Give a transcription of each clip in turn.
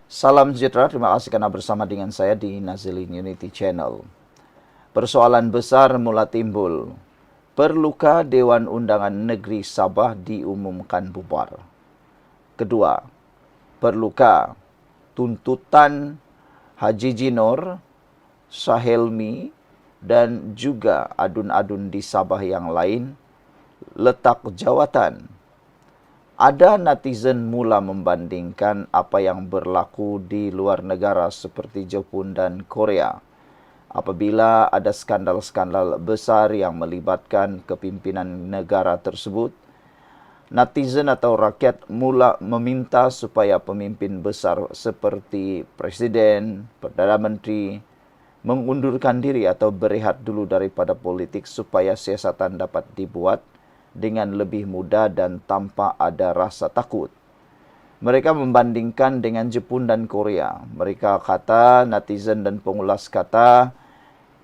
Salam sejahtera, terima kasih karena bersama dengan saya di Nazilin Unity Channel. Persoalan besar mula timbul. Perlukah Dewan Undangan Negeri Sabah diumumkan bubar? Kedua, perlukah tuntutan Haji Jinor, Sahelmi, dan juga adun-adun di Sabah yang lain letak jawatan? Ada netizen mula membandingkan apa yang berlaku di luar negara seperti Jepun dan Korea. Apabila ada skandal-skandal besar yang melibatkan kepimpinan negara tersebut, netizen atau rakyat mula meminta supaya pemimpin besar seperti Presiden, Perdana Menteri mengundurkan diri atau berehat dulu daripada politik supaya siasatan dapat dibuat dengan lebih mudah dan tanpa ada rasa takut. Mereka membandingkan dengan Jepun dan Korea. Mereka kata, netizen dan pengulas kata,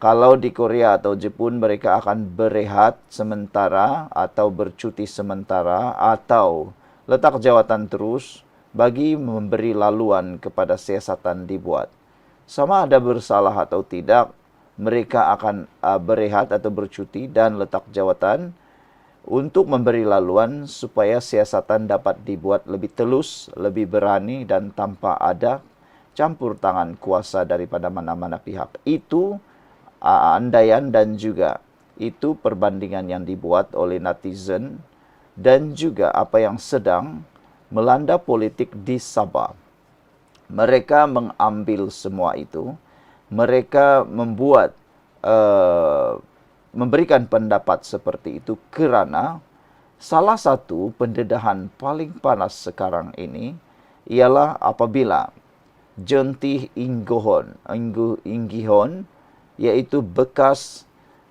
kalau di Korea atau Jepun mereka akan berehat sementara atau bercuti sementara atau letak jawatan terus bagi memberi laluan kepada siasatan dibuat. Sama ada bersalah atau tidak, mereka akan berehat atau bercuti dan letak jawatan untuk memberi laluan supaya siasatan dapat dibuat lebih telus, lebih berani dan tanpa ada campur tangan kuasa daripada mana-mana pihak. Itu andaian dan juga itu perbandingan yang dibuat oleh netizen dan juga apa yang sedang melanda politik di Sabah. Mereka mengambil semua itu, mereka membuat memberikan pendapat seperti itu kerana salah satu pendedahan paling panas sekarang ini ialah apabila Jonty Inggihon, iaitu bekas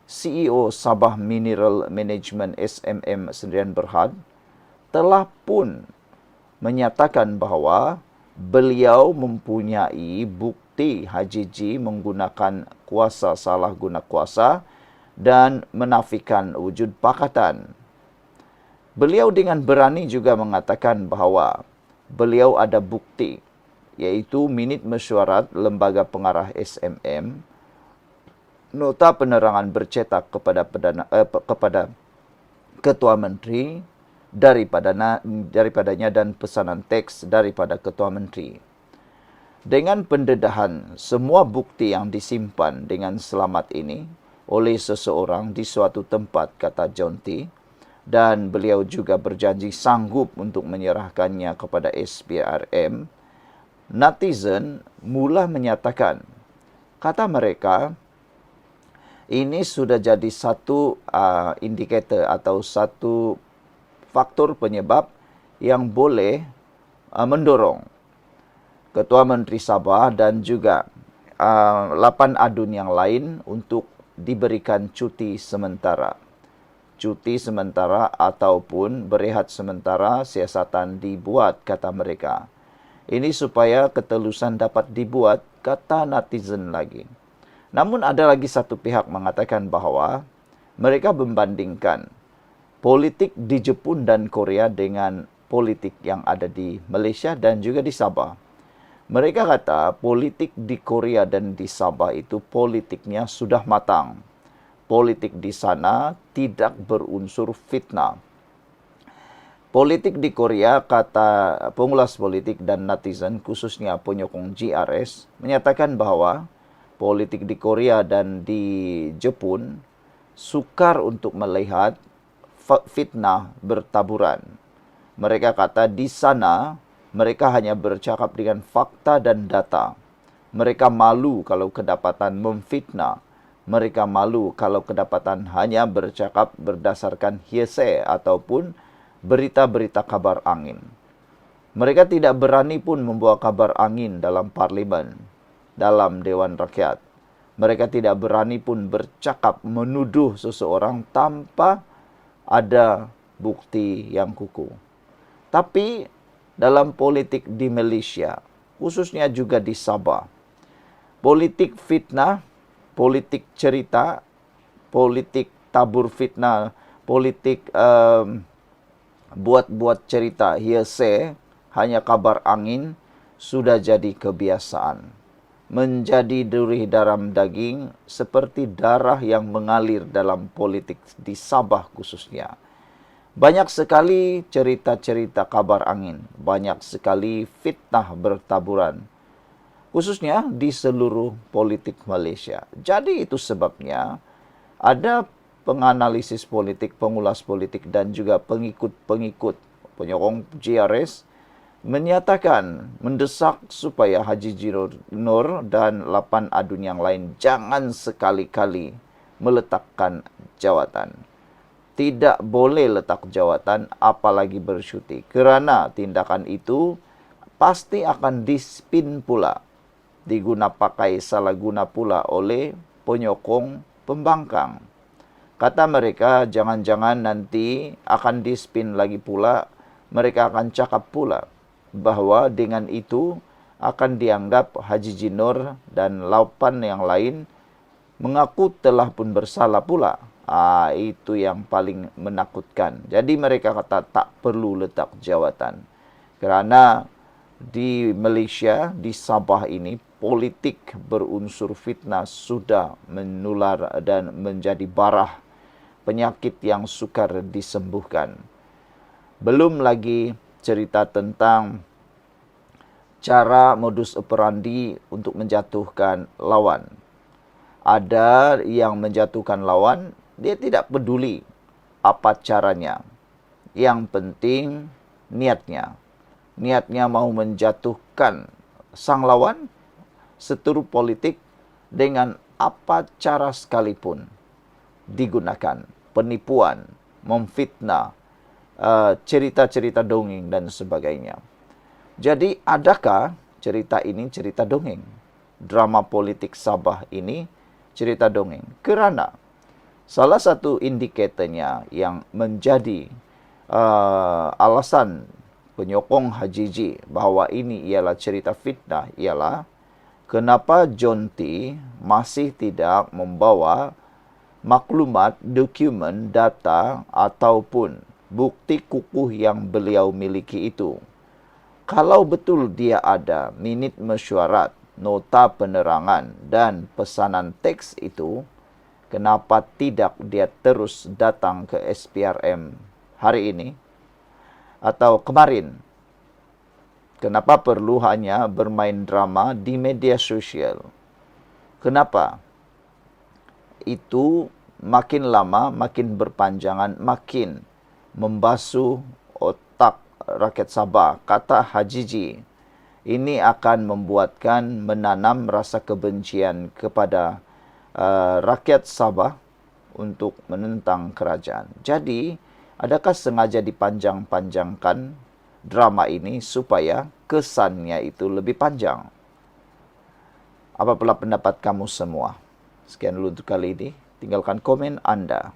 CEO Sabah Mineral Management SMM Sdn Bhd, telah pun menyatakan bahawa beliau mempunyai bukti Haji G menggunakan kuasa salah guna kuasa dan menafikan wujud pakatan. Beliau dengan berani juga mengatakan bahawa beliau ada bukti, iaitu minit mesyuarat Lembaga Pengarah SMM, nota penerangan bercetak kepada Ketua Menteri daripadanya dan pesanan teks daripada Ketua Menteri. Dengan pendedahan semua bukti yang disimpan dengan selamat ini oleh seseorang di suatu tempat, kata Jonty, dan beliau juga berjanji sanggup untuk menyerahkannya kepada SPRM, netizen mula menyatakan, kata mereka, ini sudah jadi satu indikator atau satu faktor penyebab yang boleh mendorong Ketua Menteri Sabah dan juga 8 adun yang lain untuk diberikan cuti sementara. Cuti sementara ataupun berehat sementara siasatan dibuat, kata mereka. Ini supaya ketelusan dapat dibuat, kata netizen lagi. Namun ada lagi satu pihak mengatakan bahawa mereka membandingkan politik di Jepun dan Korea dengan politik yang ada di Malaysia dan juga di Sabah. Mereka kata politik di Korea dan di Sabah itu politiknya sudah matang. Politik di sana tidak berunsur fitnah. Politik di Korea, kata pengulas politik dan netizen, khususnya penyokong GRS, menyatakan bahawa politik di Korea dan di Jepun sukar untuk melihat fitnah bertaburan. Mereka kata di sana mereka hanya bercakap dengan fakta dan data. Mereka malu kalau kedapatan memfitnah. Mereka malu kalau kedapatan hanya bercakap berdasarkan hearsay ataupun berita-berita kabar angin. Mereka tidak berani pun membawa kabar angin dalam parlimen, dalam Dewan Rakyat. Mereka tidak berani pun bercakap menuduh seseorang tanpa ada bukti yang kukuh. Tapi dalam politik di Malaysia, khususnya juga di Sabah, politik fitnah, politik cerita, politik tabur fitnah, politik buat-buat cerita hearsay, hanya kabar angin, sudah jadi kebiasaan. Menjadi duri dalam daging seperti darah yang mengalir dalam politik di Sabah khususnya. Banyak sekali cerita-cerita kabar angin, banyak sekali fitnah bertaburan, khususnya di seluruh politik Malaysia. Jadi itu sebabnya ada penganalisis politik, pengulas politik dan juga pengikut-pengikut penyokong JRS menyatakan mendesak supaya Haji Nur dan 8 adun yang lain jangan sekali-kali meletakkan jawatan. Tidak boleh letak jawatan apalagi bersyuting, kerana tindakan itu pasti akan dispin pula, diguna pakai salah guna pula oleh penyokong pembangkang. Kata mereka, jangan-jangan nanti akan dispin lagi pula, mereka akan cakap pula bahawa dengan itu akan dianggap Haji Jinur dan 8 yang lain mengaku telah pun bersalah pula. Itu yang paling menakutkan. Jadi mereka kata tak perlu letak jawatan. Kerana di Malaysia, di Sabah ini, politik berunsur fitnah sudah menular dan menjadi barah, penyakit yang sukar disembuhkan. Belum lagi cerita tentang cara modus operandi untuk menjatuhkan lawan. Ada yang menjatuhkan lawan, dia tidak peduli apa caranya. Yang penting niatnya. Niatnya mau menjatuhkan sang lawan, seteru politik, dengan apa cara sekalipun digunakan. Penipuan, memfitnah, cerita-cerita dongeng dan sebagainya. Jadi adakah cerita ini cerita dongeng? Drama politik Sabah ini cerita dongeng. Kerana salah satu indikatornya yang menjadi alasan penyokong Haji G bahawa ini ialah cerita fitnah ialah kenapa John T masih tidak membawa maklumat, dokumen, data ataupun bukti kukuh yang beliau miliki itu. Kalau betul dia ada minit mesyuarat, nota penerangan dan pesanan teks itu, kenapa tidak dia terus datang ke SPRM hari ini atau kemarin? Kenapa perlu hanya bermain drama di media sosial? Kenapa? Itu makin lama, makin berpanjangan, makin membasuh otak rakyat Sabah. Kata Haji G, ini akan membuatkan menanam rasa kebencian kepada rakyat Sabah untuk menentang kerajaan. Jadi, adakah sengaja dipanjang-panjangkan drama ini supaya kesannya itu lebih panjang? Apalah pendapat kamu semua? Sekian dulu untuk kali ini. Tinggalkan komen Anda.